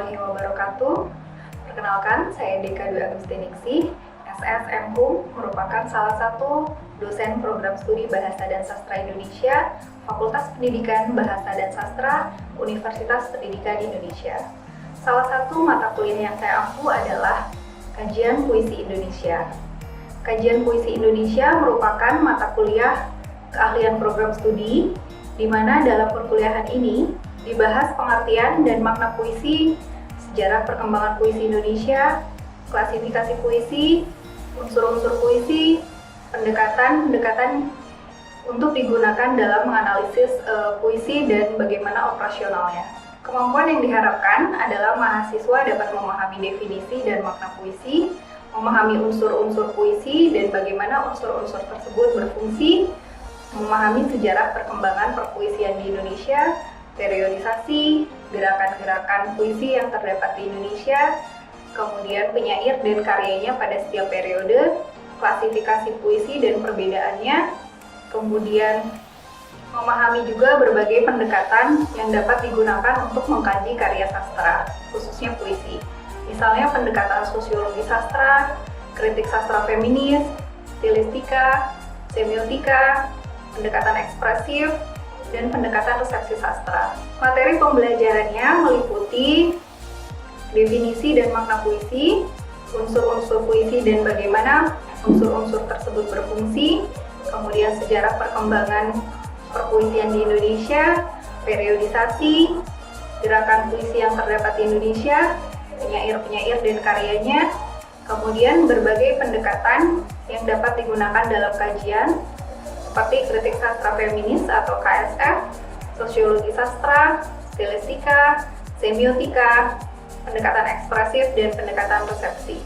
warahmatullahi wabarakatuh. Perkenalkan, saya Deka Dwi Agustiningsih, SSMHUM, merupakan salah satu dosen program studi Bahasa dan Sastra Indonesia, Fakultas Pendidikan Bahasa dan Sastra, Universitas Pendidikan Indonesia. Salah satu mata kuliah yang saya ampu adalah Kajian Puisi Indonesia. Kajian Puisi Indonesia merupakan mata kuliah keahlian program studi, di mana dalam perkuliahan ini dibahas pengertian dan makna puisi, sejarah perkembangan puisi Indonesia, klasifikasi puisi, unsur-unsur puisi, pendekatan untuk digunakan dalam menganalisis puisi dan bagaimana operasionalnya. Kemampuan yang diharapkan adalah mahasiswa dapat memahami definisi dan makna puisi, memahami unsur-unsur puisi dan bagaimana unsur-unsur tersebut berfungsi, memahami sejarah perkembangan perpuisian di Indonesia, periodisasi, gerakan-gerakan puisi yang terdapat di Indonesia, kemudian penyair dan karyanya pada setiap periode, klasifikasi puisi dan perbedaannya, kemudian memahami juga berbagai pendekatan yang dapat digunakan untuk mengkaji karya sastra, khususnya puisi. Misalnya pendekatan sosiologi sastra, kritik sastra feminis, stilistika, semiotika, pendekatan ekspresif, dan pendekatan resepsi sastra. Materi pembelajarannya meliputi definisi dan makna puisi, unsur-unsur puisi dan bagaimana unsur-unsur tersebut berfungsi, kemudian sejarah perkembangan perpuisian di Indonesia, periodisasi, gerakan puisi yang terdapat di Indonesia, penyair-penyair dan karyanya, kemudian berbagai pendekatan yang dapat digunakan dalam kajian, seperti kritik sastra feminis atau KSF, sosiologi sastra, stilistika, semiotika, pendekatan ekspresif, dan pendekatan resepsi.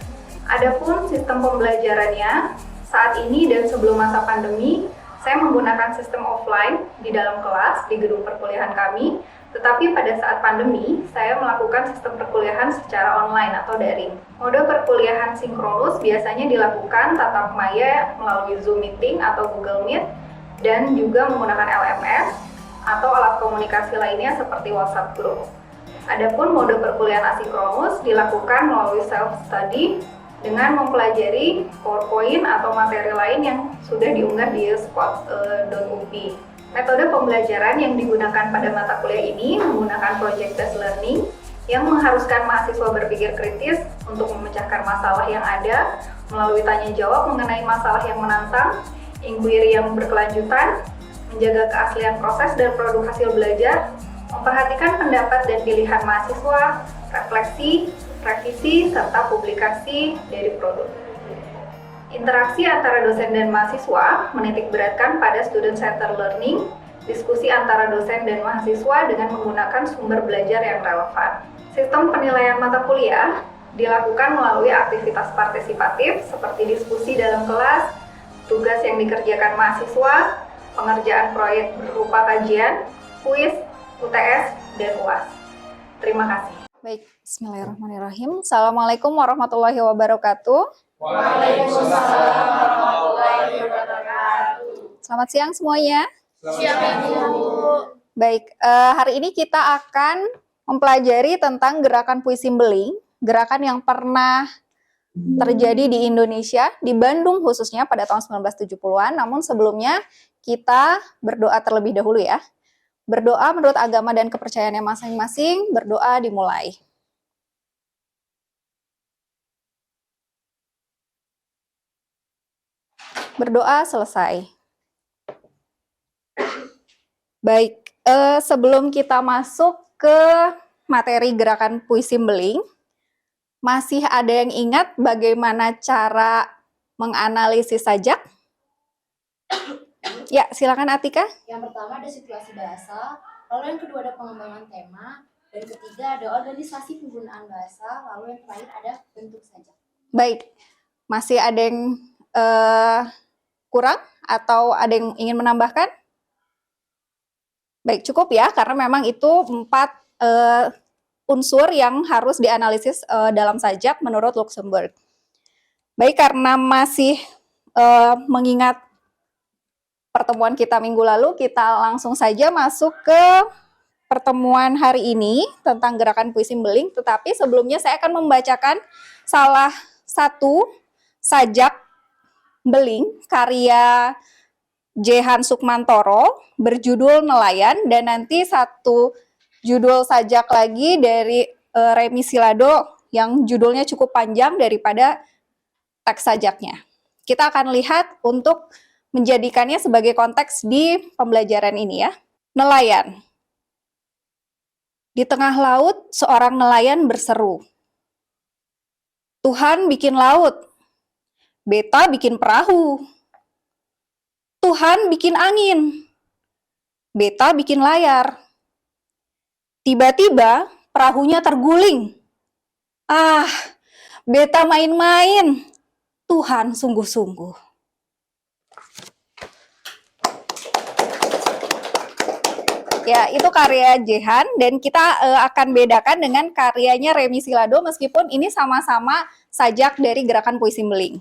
Adapun sistem pembelajarannya, saat ini dan sebelum masa pandemi, saya menggunakan sistem offline di dalam kelas di gedung perkuliahan kami, tetapi pada saat pandemi, saya melakukan sistem perkuliahan secara online atau daring. Mode perkuliahan sinkronus biasanya dilakukan tatap maya melalui Zoom Meeting atau Google Meet, dan juga menggunakan LMS atau alat komunikasi lainnya seperti WhatsApp Group. Adapun mode perkuliahan asinkronus dilakukan melalui self-study dengan mempelajari PowerPoint atau materi lain yang sudah diunggah di spot.up. Metode pembelajaran yang digunakan pada mata kuliah ini menggunakan project-based learning yang mengharuskan mahasiswa berpikir kritis untuk memecahkan masalah yang ada melalui tanya jawab mengenai masalah yang menantang, inquiry yang berkelanjutan, menjaga keaslian proses dan produk hasil belajar, memperhatikan pendapat dan pilihan mahasiswa, refleksi, revisi, serta publikasi dari produk. Interaksi antara dosen dan mahasiswa menitikberatkan pada student-centered learning, diskusi antara dosen dan mahasiswa dengan menggunakan sumber belajar yang relevan. Sistem penilaian mata kuliah dilakukan melalui aktivitas partisipatif seperti diskusi dalam kelas, tugas yang dikerjakan mahasiswa, pengerjaan proyek berupa kajian, kuis, UTS, dan UAS. Terima kasih. Baik, bismillahirrahmanirrahim. Assalamualaikum warahmatullahi wabarakatuh. Waalaikumsalam warahmatullahi wabarakatuh. Selamat siang semuanya. Siang, Ibu. Baik, hari ini kita akan mempelajari tentang gerakan puisi Beling, gerakan yang pernah terjadi di Indonesia, di Bandung khususnya pada tahun 1970-an. Namun sebelumnya kita berdoa terlebih dahulu ya. Berdoa menurut agama dan kepercayaannya masing-masing, berdoa dimulai. Berdoa selesai. Baik, sebelum kita masuk ke materi gerakan puisi Beling, masih ada yang ingat bagaimana cara menganalisis sajak? Ya, silakan Atika. Yang pertama ada situasi bahasa, lalu yang kedua ada pengembangan tema, dan ketiga ada organisasi penggunaan bahasa, lalu yang terakhir ada bentuk sajak. Baik, masih ada yang kurang atau ada yang ingin menambahkan? Baik, cukup ya, karena memang itu 4 unsur yang harus dianalisis dalam sajak menurut Luxembourg. Baik, karena masih mengingat pertemuan kita minggu lalu, kita langsung saja masuk ke pertemuan hari ini tentang gerakan puisi beling, tetapi sebelumnya saya akan membacakan salah satu sajak beling karya Jehan Sukmantoro berjudul Nelayan, dan nanti satu judul sajak lagi dari Remi Silado yang judulnya cukup panjang daripada teks sajaknya. Kita akan lihat untuk menjadikannya sebagai konteks di pembelajaran ini ya. Nelayan. Di tengah laut, seorang nelayan berseru, "Tuhan bikin laut, beta bikin perahu. Tuhan bikin angin, beta bikin layar." Tiba-tiba perahunya terguling. "Ah, beta main-main. Tuhan sungguh-sungguh." Ya, itu karya Jehan, dan kita akan bedakan dengan karyanya Remi Silado meskipun ini sama-sama sajak dari gerakan puisi beling.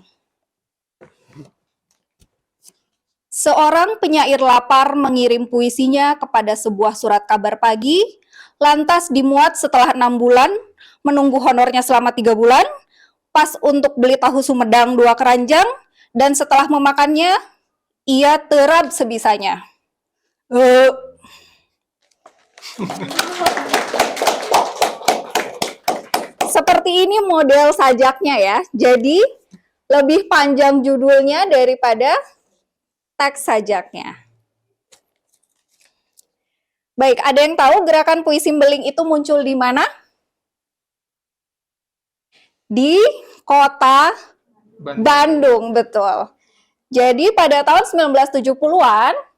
Seorang penyair lapar mengirim puisinya kepada sebuah surat kabar pagi, lantas dimuat setelah 6 bulan, menunggu honornya selama 3 bulan, pas untuk beli tahu Sumedang 2 keranjang, dan setelah memakannya, ia terab sebisanya. Seperti ini model sajaknya ya. Jadi lebih panjang judulnya daripada teks sajaknya. Baik, ada yang tahu gerakan puisi beling itu muncul di mana? Di kota Bandung, betul. Jadi pada tahun 1970-an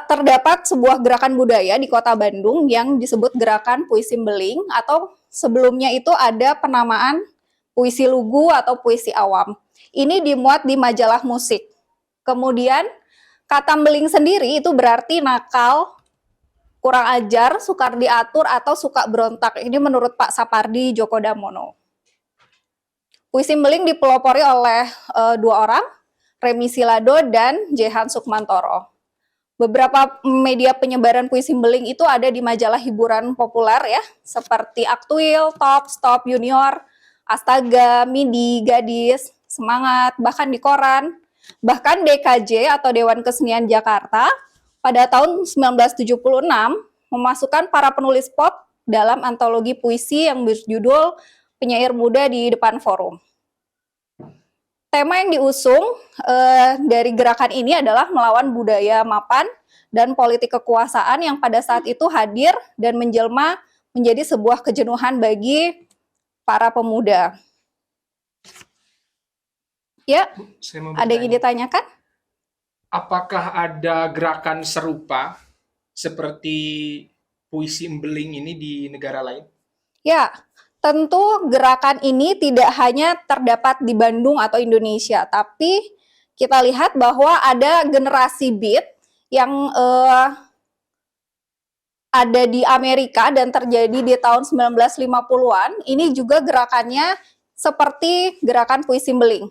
terdapat sebuah gerakan budaya di kota Bandung yang disebut gerakan puisi beling, atau sebelumnya itu ada penamaan puisi lugu atau puisi awam. Ini dimuat di majalah musik. Kemudian kata beling sendiri itu berarti nakal, kurang ajar, sukar diatur, atau suka berontak. Ini menurut Pak Sapardi Djoko Damono. Puisi beling dipelopori oleh 2 orang, Remi Silado dan Jehan Sukmantoro. Beberapa media penyebaran puisi beling itu ada di majalah hiburan populer ya, seperti Aktuil, Top, Stop, Junior, Astaga, Midi, Gadis, Semangat, bahkan di koran. Bahkan DKJ atau Dewan Kesenian Jakarta pada tahun 1976 memasukkan para penulis pop dalam antologi puisi yang berjudul Penyair Muda di Depan Forum. Tema yang diusung dari gerakan ini adalah melawan budaya mapan dan politik kekuasaan yang pada saat itu hadir dan menjelma menjadi sebuah kejenuhan bagi para pemuda. Ya, ada yang ingin ditanyakan? Apakah ada gerakan serupa seperti puisi beling ini di negara lain? Ya, tentu gerakan ini tidak hanya terdapat di Bandung atau Indonesia, tapi kita lihat bahwa ada generasi beat yang ada di Amerika dan terjadi di tahun 1950-an. Ini juga gerakannya seperti gerakan puisi beling.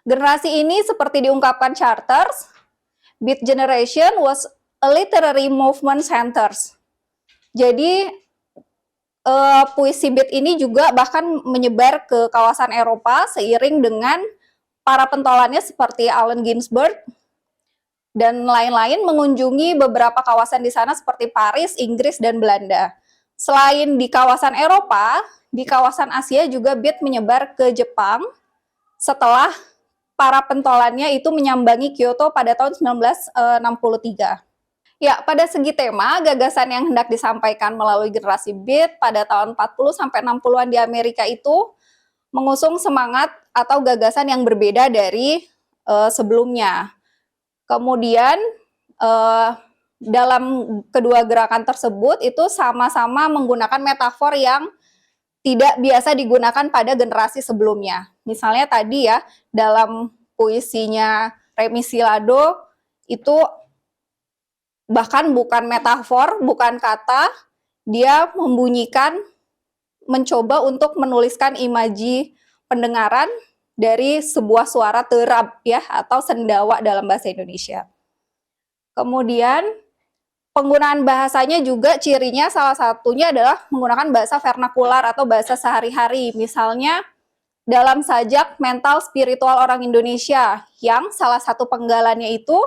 Generasi ini seperti diungkapkan Charters, Beat Generation was a literary movement centers. Jadi puisi beat ini juga bahkan menyebar ke kawasan Eropa seiring dengan para pentolannya seperti Allen Ginsberg dan lain-lain mengunjungi beberapa kawasan di sana seperti Paris, Inggris, dan Belanda. Selain di kawasan Eropa, di kawasan Asia juga beat menyebar ke Jepang setelah para pentolannya itu menyambangi Kyoto pada tahun 1963. Ya, pada segi tema, gagasan yang hendak disampaikan melalui generasi beat pada tahun 40-60-an di Amerika itu mengusung semangat atau gagasan yang berbeda dari sebelumnya. Kemudian dalam kedua gerakan tersebut itu sama-sama menggunakan metafor yang tidak biasa digunakan pada generasi sebelumnya. Misalnya tadi ya, dalam puisinya Remi Silado itu bahkan bukan metafor, bukan kata, dia membunyikan, mencoba untuk menuliskan imaji pendengaran dari sebuah suara terab ya, atau sendawa dalam bahasa Indonesia. Kemudian Penggunaan bahasanya juga cirinya salah satunya adalah menggunakan bahasa vernakular atau bahasa sehari-hari. Misalnya dalam sajak mental spiritual orang Indonesia yang salah satu penggalannya itu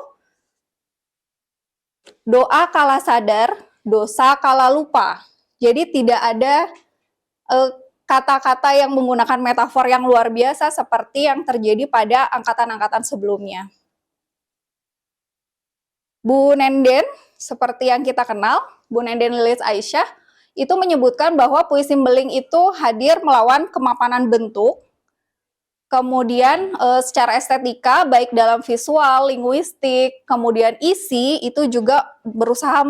doa kala sadar, dosa kala lupa. Jadi tidak ada kata-kata yang menggunakan metafor yang luar biasa seperti yang terjadi pada angkatan-angkatan sebelumnya. Bu Nenden, seperti yang kita kenal, Bu Nenden Lilis Aisyah, itu menyebutkan bahwa puisi Mbeling itu hadir melawan kemapanan bentuk, kemudian secara estetika, baik dalam visual, linguistik, kemudian isi, itu juga berusaha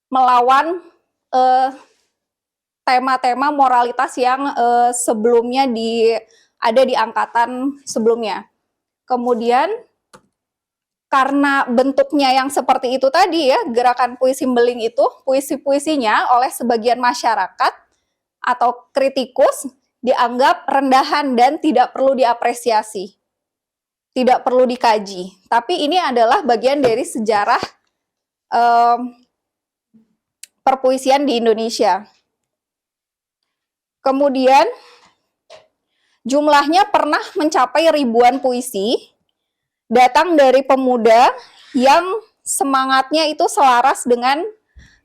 melawan tema-tema moralitas yang sebelumnya ada di angkatan sebelumnya. Kemudian karena bentuknya yang seperti itu tadi ya, gerakan puisi Mbeling itu, puisi-puisinya oleh sebagian masyarakat atau kritikus dianggap rendahan dan tidak perlu diapresiasi, tidak perlu dikaji. Tapi ini adalah bagian dari sejarah perpuisian di Indonesia. Kemudian jumlahnya pernah mencapai ribuan puisi, datang dari pemuda yang semangatnya itu selaras dengan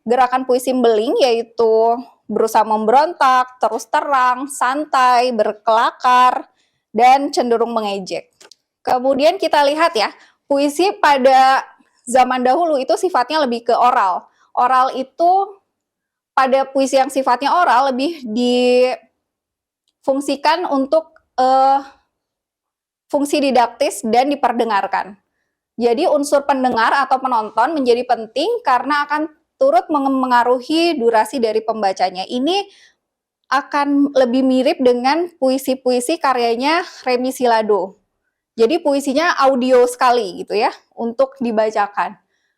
gerakan puisi Mbeling, yaitu berusaha memberontak, terus terang, santai, berkelakar, dan cenderung mengejek. Kemudian kita lihat ya, puisi pada zaman dahulu itu sifatnya lebih ke oral. Oral itu pada puisi yang sifatnya oral lebih difungsikan untuk fungsi didaktis dan diperdengarkan. Jadi unsur pendengar atau penonton menjadi penting karena akan turut mengaruhi durasi dari pembacanya. Ini akan lebih mirip dengan puisi-puisi karyanya Remi Silado. Jadi puisinya audio sekali gitu ya untuk dibacakan.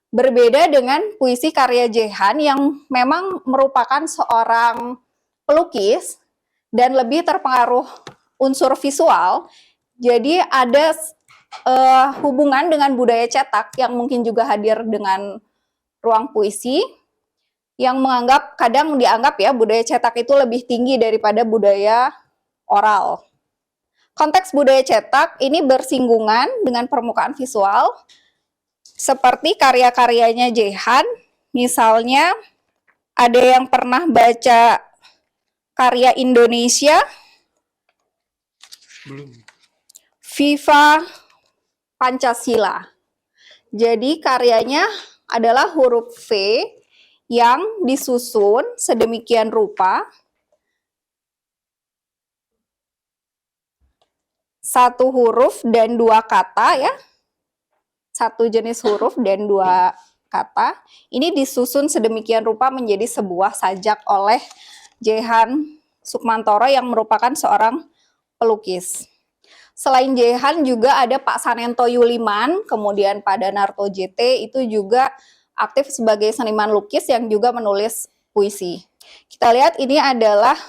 Berbeda dengan puisi karya Jehan yang memang merupakan seorang pelukis dan lebih terpengaruh unsur visual. Jadi ada hubungan dengan budaya cetak yang mungkin juga hadir dengan ruang puisi, yang kadang dianggap ya budaya cetak itu lebih tinggi daripada budaya oral. Konteks budaya cetak ini bersinggungan dengan permukaan visual, seperti karya-karyanya Jehan. Misalnya ada yang pernah baca karya Indonesia? Belum. Viva Pancasila. Jadi karyanya adalah huruf V yang disusun sedemikian rupa, satu huruf dan dua kata ya, satu jenis huruf dan dua kata. Ini disusun sedemikian rupa menjadi sebuah sajak oleh Jehan Sukmantoro yang merupakan seorang pelukis. Selain Jehan juga ada Pak Sanento Yuliman, kemudian Pak Danarto JT itu juga aktif sebagai seniman lukis yang juga menulis puisi. Kita lihat ini adalah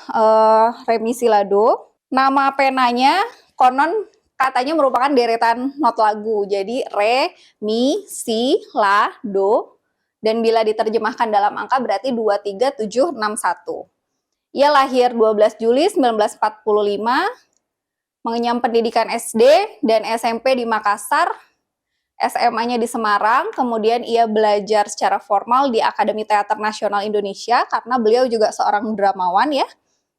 Remi Silado. Nama penanya konon katanya merupakan deretan not lagu. Jadi re, mi, si, la, do. Dan bila diterjemahkan dalam angka berarti 23761. Ia lahir 12 Juli 1945. Mengenyam pendidikan SD dan SMP di Makassar, SMA-nya di Semarang, kemudian ia belajar secara formal di Akademi Teater Nasional Indonesia karena beliau juga seorang dramawan ya,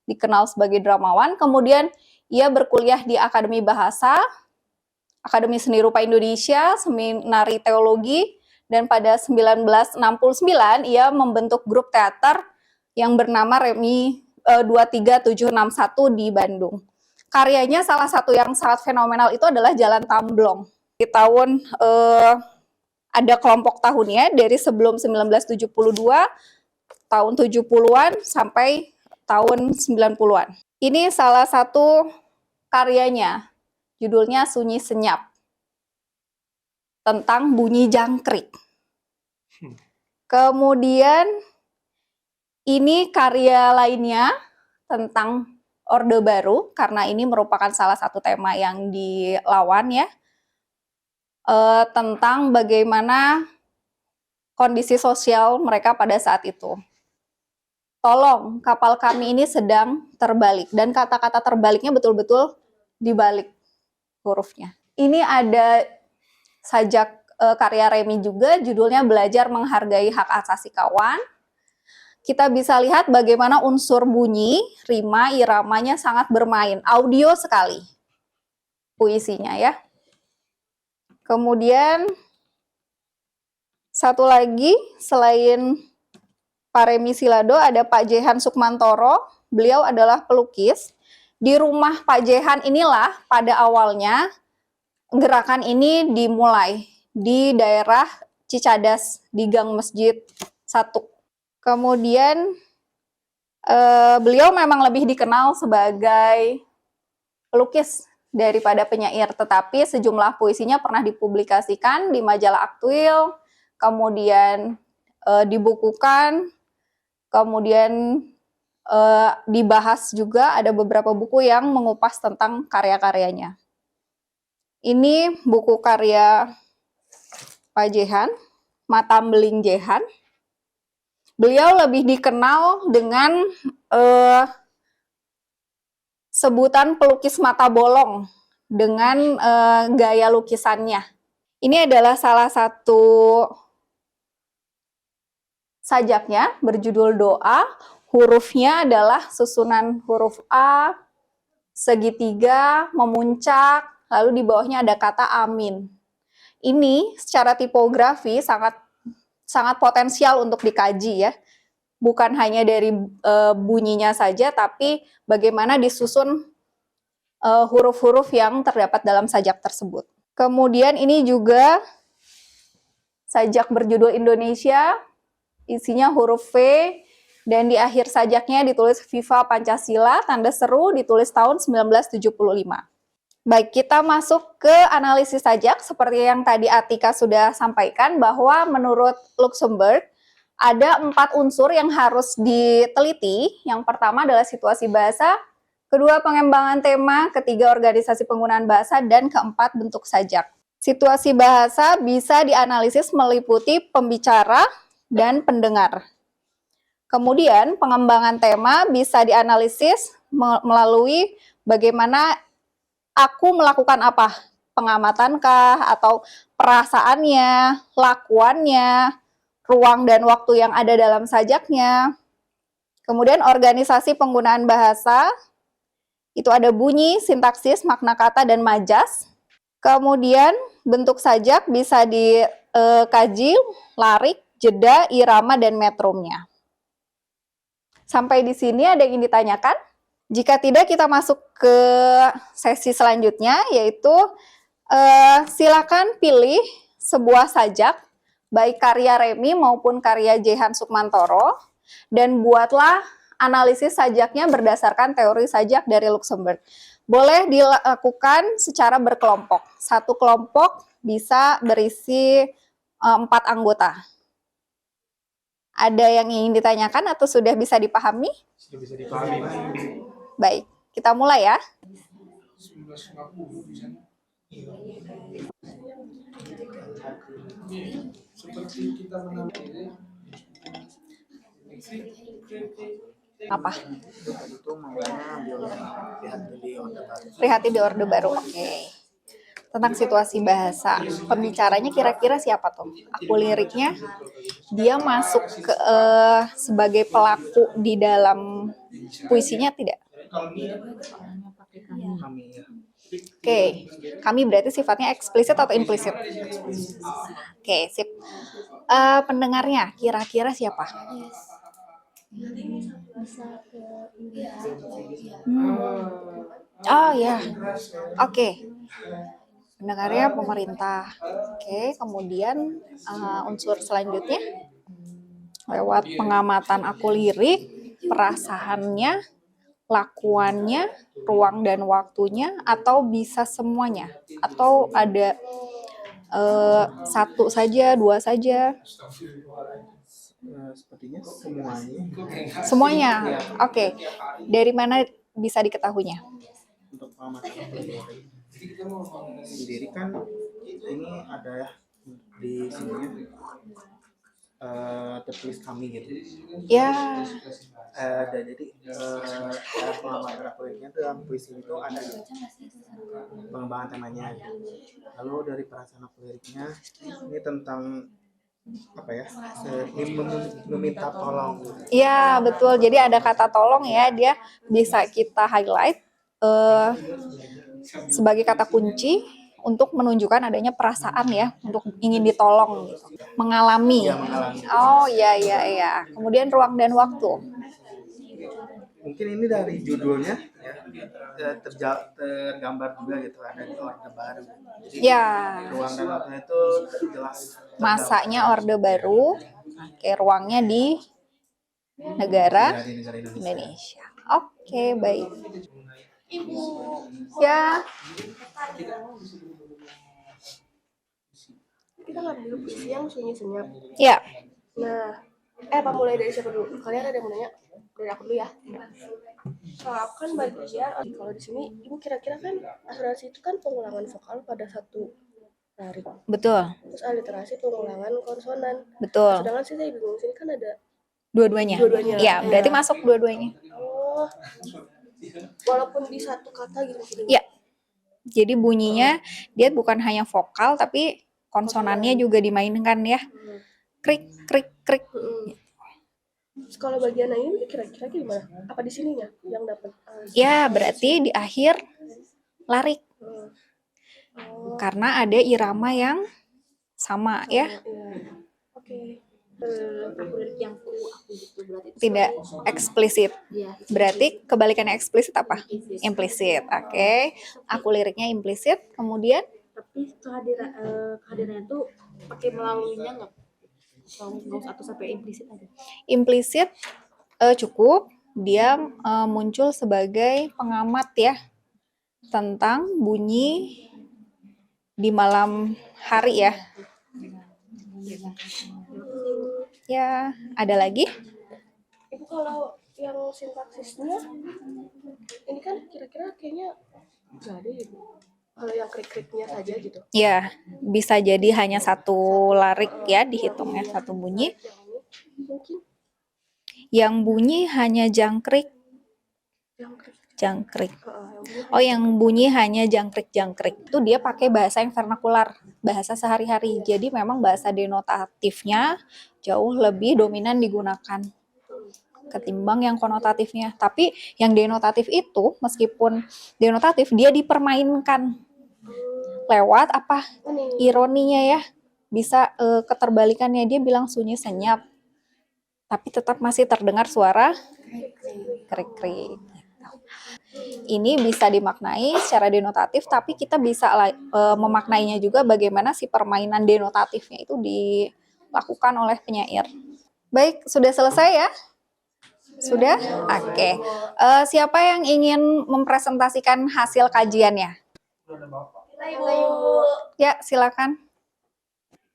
dikenal sebagai dramawan. Kemudian ia berkuliah di Akademi Bahasa, Akademi Seni Rupa Indonesia, Seminari Teologi, dan pada 1969 ia membentuk grup teater yang bernama Remi 23761 di Bandung. Karyanya salah satu yang sangat fenomenal itu adalah Jalan Tamblong. Di tahun ada kelompok tahunnya dari sebelum 1972, tahun 70-an sampai tahun 90-an. Ini salah satu karyanya, judulnya Sunyi Senyap, tentang bunyi jangkrik. Kemudian ini karya lainnya tentang Orde Baru, karena ini merupakan salah satu tema yang dilawan ya. tentang bagaimana kondisi sosial mereka pada saat itu. Tolong, kapal kami ini sedang terbalik, dan kata-kata terbaliknya betul-betul dibalik hurufnya. Ini ada sajak karya Remi juga, judulnya Belajar Menghargai Hak Asasi Kawan. Kita bisa lihat bagaimana unsur bunyi, rima, iramanya sangat bermain, audio sekali puisinya ya. Kemudian satu lagi selain Pak Remi Silado ada Pak Jehan Sukmantoro. Beliau adalah pelukis. Di rumah Pak Jehan inilah pada awalnya gerakan ini dimulai di daerah Cicadas di Gang Masjid 1. Kemudian beliau memang lebih dikenal sebagai pelukis daripada penyair, tetapi sejumlah puisinya pernah dipublikasikan di majalah Aktuil, kemudian dibukukan, kemudian dibahas juga, ada beberapa buku yang mengupas tentang karya-karyanya. Ini buku karya Pak Jehan, Matambeling Jehan. Beliau lebih dikenal dengan sebutan pelukis mata bolong dengan gaya lukisannya. Ini adalah salah satu sajaknya berjudul Doa. Hurufnya adalah susunan huruf A, segitiga, memuncak, lalu di bawahnya ada kata amin. Ini secara tipografi sangat potensial untuk dikaji ya. Bukan hanya dari bunyinya saja, tapi bagaimana disusun huruf-huruf yang terdapat dalam sajak tersebut. Kemudian ini juga sajak berjudul Indonesia, isinya huruf V, dan di akhir sajaknya ditulis Viva Pancasila, tanda seru, ditulis tahun 1975. Baik, kita masuk ke analisis sajak. Seperti yang tadi Atika sudah sampaikan, bahwa menurut Luxemburg, ada 4 unsur yang harus diteliti. Yang pertama adalah situasi bahasa, kedua pengembangan tema, ketiga organisasi penggunaan bahasa, dan keempat bentuk sajak. Situasi bahasa bisa dianalisis meliputi pembicara dan pendengar. Kemudian pengembangan tema bisa dianalisis melalui bagaimana aku melakukan apa, pengamatankah, atau perasaannya, lakuannya, ruang dan waktu yang ada dalam sajaknya. Kemudian organisasi penggunaan bahasa, itu ada bunyi, sintaksis, makna kata, dan majas. Kemudian bentuk sajak bisa dikaji, larik, jeda, irama, dan metrumnya. Sampai di sini ada yang ingin ditanyakan? Jika tidak, kita masuk ke sesi selanjutnya, yaitu silakan pilih sebuah sajak, baik karya Remi maupun karya Jehan Sukmantoro, dan buatlah analisis sajaknya berdasarkan teori sajak dari Luxemburg. Boleh dilakukan secara berkelompok. Satu kelompok bisa berisi 4 anggota. Ada yang ingin ditanyakan atau sudah bisa dipahami? Sudah bisa dipahami. Baik, kita mulai ya. 1950 di sana. Seperti kita mengambil Apa? Itu makanya biologi Prihati di Orde Baru. Oke. Tentang situasi bahasa. Pembicaranya kira-kira siapa tuh? Aku liriknya, dia masuk ke sebagai pelaku di dalam puisinya tidak? kami ya. Oke, kami berarti sifatnya eksplisit atau implisit? Oke, sip. Pendengarnya kira-kira siapa? Oh ya, oke. Pendengarnya pemerintah. Oke, kemudian unsur selanjutnya lewat pengamatan aku lirik, perasaannya, lakuannya, ruang dan waktunya, atau bisa semuanya, atau ada satu saja, dua saja. Sepertinya semuanya Semuanya. Oke. Dari mana bisa diketahuinya? untuk pengamatan teori. sendiri kan ini ada ya di sini tertulis kami gitu. Ya, Dan jadi cara pengamatan akuratnya dalam puisi itu ada gitu, pengembangan temanya gitu. Lalu dari perasaan aku liriknya ini tentang apa ya, meminta tolong gitu. ya betul. Jadi ada kata tolong ya, dia bisa kita highlight sebagai kata kunci untuk menunjukkan adanya perasaan ya, untuk ingin ditolong gitu. Mengalami. Iya, mengalami. Oh iya iya iya. Kemudian ruang dan waktu. Mungkin ini dari judulnya ya, tergambar juga gitu, ada di Orde Baru. Jadi Ya, ruang dan waktunya itu jelas masanya Orde Baru. Oke, ruangnya di negara di negara Indonesia. Indonesia. Oke, baik. Ya, Kita ngambil puisi yang sunyi senyap. ya. Nah, apa mulai dari siapa dulu? Kalian ada yang mau nanya? Dari aku dulu ya. Kalau aku kan bagian, kalau di sini ibu kira-kira kan asuransi itu kan pengulangan vokal pada satu tarik. Betul, Terus aliterasi pengulangan konsonan. betul. Sedangkan sih saya bingung sini kan ada Dua-duanya. Dua-duanya. Ya, berarti masuk dua-duanya. oh walaupun di satu kata gitu sih. Ya. Jadi bunyinya dia bukan hanya vokal tapi konsonannya juga dimainkan ya. Krik krik krik. Terus kalau bagian ini kira-kira gimana? Apa di sininya yang dapat? Ya, berarti di akhir larik. Karena ada irama yang sama ya. Iya. Oke. Aku lirik yang aku gitu berarti itu Tidak eksplisit. ya. Berarti kebalikannya eksplisit apa? Implisit. Oke. Aku liriknya implisit, kemudian Tapi kehadirannya tuh pakai melaluinya nggak usah atau sampai implisit aja. implisit cukup dia muncul sebagai pengamat ya tentang bunyi di malam hari ya. Ya, ada lagi? Ibu kalau yang sintaksisnya ini kan kira-kira kayaknya nggak ada ya, Bu. Kalau yang krik-kriknya saja gitu. Ya, bisa jadi hanya satu larik ya dihitungnya satu bunyi. Yang ini mungkin Yang bunyi hanya jangkrik, yang krik. jangkrik. Yang ini Oh, yang bunyi hanya jangkrik-jangkrik. Itu dia pakai bahasa yang vernakular, bahasa sehari-hari. Jadi memang bahasa denotatifnya jauh lebih dominan digunakan ketimbang yang konotatifnya. Tapi yang denotatif itu meskipun denotatif dia dipermainkan lewat apa? ini Ironinya ya. Bisa keterbalikannya dia bilang sunyi senyap. Tapi tetap masih terdengar suara krik-krik. Ini bisa dimaknai secara denotatif, tapi kita bisa memaknainya juga bagaimana si permainan denotatifnya itu dilakukan oleh penyair. Baik, sudah selesai ya? Sudah? Oke. Siapa yang ingin mempresentasikan hasil kajiannya? Ya, silakan.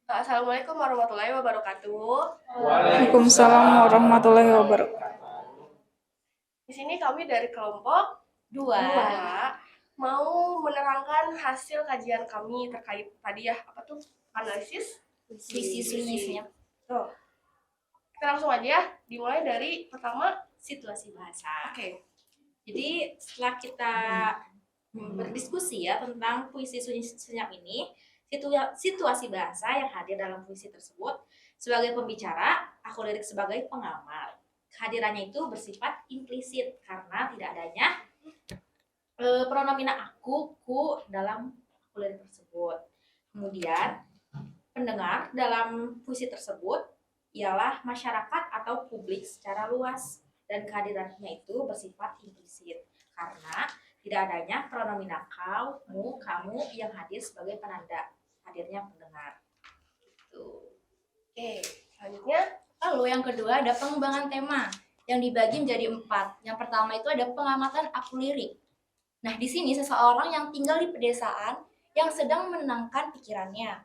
Assalamualaikum warahmatullahi wabarakatuh. Waalaikumsalam warahmatullahi wabarakatuh. Di sini kami dari kelompok 2 mau menerangkan hasil kajian kami terkait tadi ya apa tuh analisis Puisi sunyi senyap. Tuh. Kita langsung aja ya, dimulai dari pertama. Situasi bahasa. Oke. Jadi setelah kita berdiskusi ya tentang puisi sunyi senyap ini, situasi bahasa yang hadir dalam puisi tersebut sebagai pembicara, aku lirik sebagai pengamat. Kehadirannya itu bersifat implisit karena tidak adanya pronomina aku, ku dalam aku lirik tersebut. Kemudian pendengar dalam puisi tersebut ialah masyarakat atau publik secara luas. Dan kehadirannya itu bersifat implisit karena tidak adanya pronomina kau, mu, kamu yang hadir sebagai penanda hadirnya pendengar. Gitu. Oke, selanjutnya Lalu yang kedua ada pengembangan tema yang dibagi menjadi 4. Yang pertama itu ada pengamatan aku lirik. Nah, di sini seseorang yang tinggal di pedesaan yang sedang menenangkan pikirannya.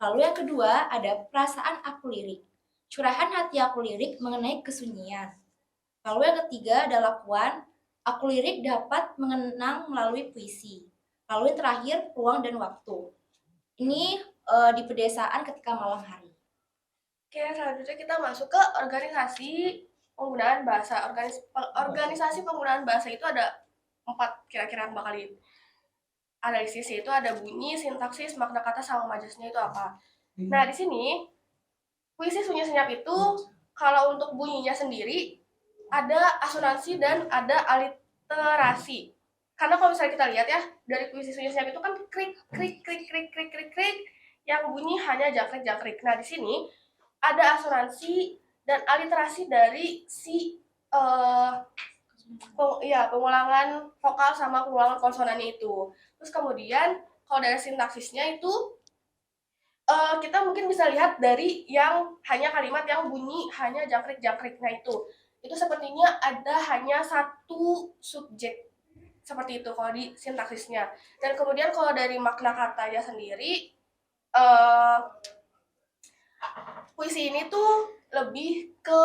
Lalu yang kedua ada perasaan aku lirik. Curahan hati aku lirik mengenai kesunyian. Lalu yang ketiga ada lakuan, aku lirik dapat mengenang melalui puisi. Lalu yang terakhir, ruang dan waktu. Ini di pedesaan ketika malam hari. Oke, selanjutnya kita masuk ke organisasi penggunaan bahasa. Organisasi penggunaan bahasa itu ada 4 kira-kira yang bakal analisis, yaitu ada bunyi, sintaksis, makna kata, sama majasnya itu apa. Nah, di sini puisi sunyi senyap itu kalau untuk bunyinya sendiri ada asonansi dan ada aliterasi. Karena kalau misalnya kita lihat ya, dari puisi sunyi senyap itu kan krik krik krik krik krik krik krik yang bunyi hanya jangkrik-jangkrik. Nah, di sini ada asonansi dan aliterasi dari si pengulangan vokal sama pengulangan konsonannya itu. Terus kemudian kalau dari sintaksisnya itu kita mungkin bisa lihat dari yang hanya kalimat yang bunyi hanya jangkrik-jangkrik. Nah, itu sepertinya ada hanya satu subjek seperti itu kalau di sintaksisnya. Dan kemudian kalau dari makna katanya sendiri, puisi ini tuh lebih ke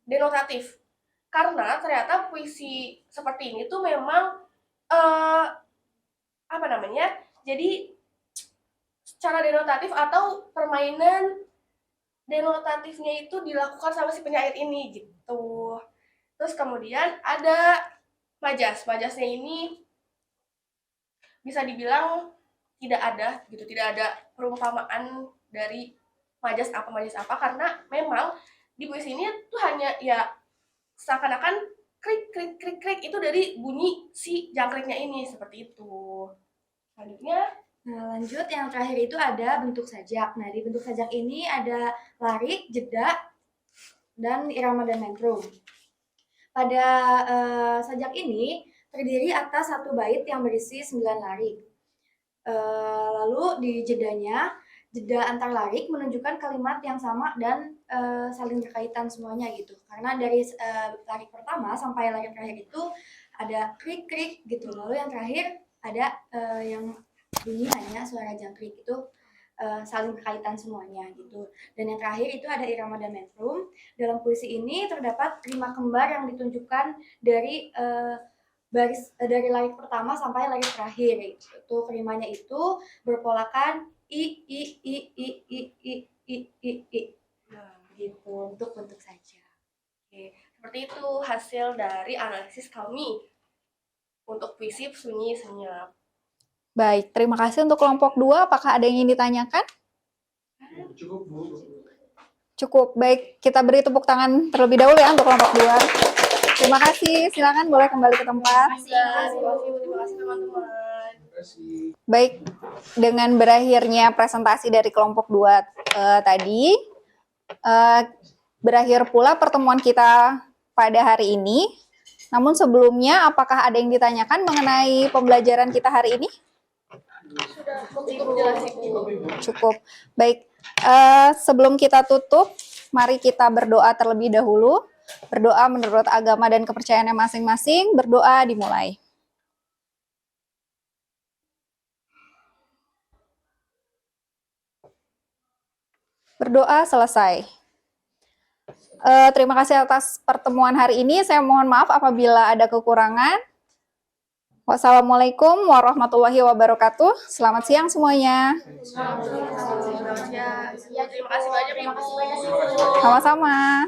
denotatif. Karena ternyata puisi seperti ini tuh memang jadi secara denotatif atau permainan denotatifnya itu dilakukan sama si penyair ini gitu. Terus kemudian ada majasnya ini bisa dibilang tidak ada perumpamaan dari majas apa karena memang di puisi ini tuh hanya ya seakan-akan krik krik krik krik itu dari bunyi si jangkriknya ini seperti itu. Selanjutnya, lanjut yang terakhir itu ada bentuk sajak. Nah, di bentuk sajak ini ada larik, jeda, dan irama dan metrum. Pada sajak ini terdiri atas satu bait yang berisi 9 larik. Lalu di jedanya, jeda antar larik menunjukkan kalimat yang sama dan saling berkaitan semuanya gitu. Karena dari larik pertama sampai larik terakhir itu ada krik-krik gitu. Lalu yang terakhir ada yang bunyi hanya suara jangkrik itu saling berkaitan semuanya gitu. Dan yang terakhir itu ada irama dan metrum. Dalam puisi ini terdapat 5 kembar yang ditunjukkan dari dari larik pertama sampai larik terakhir. Itu kelimanya itu berpolakan i gitu untuk bentuk saja. Oke, seperti itu hasil dari analisis kami untuk puisi sunyi senyap. Baik, terima kasih untuk kelompok 2. Apakah ada yang ingin ditanyakan? Cukup, Bu. Cukup. Baik, kita beri tepuk tangan terlebih dahulu ya untuk kelompok 2. Terima kasih. Silakan boleh kembali ke tempat. Terima kasih teman-teman. Baik, dengan berakhirnya presentasi dari kelompok 2 tadi, berakhir pula pertemuan kita pada hari ini. Namun sebelumnya, apakah ada yang ditanyakan mengenai pembelajaran kita hari ini? Cukup. Baik, sebelum kita tutup, mari kita berdoa terlebih dahulu. Berdoa menurut agama dan kepercayaannya masing-masing. Berdoa dimulai. Berdoa selesai. Terima kasih atas pertemuan hari ini. Saya mohon maaf apabila ada kekurangan. Wassalamualaikum warahmatullahi wabarakatuh. Selamat siang semuanya. Terima kasih banyak Ibu. Sama-sama.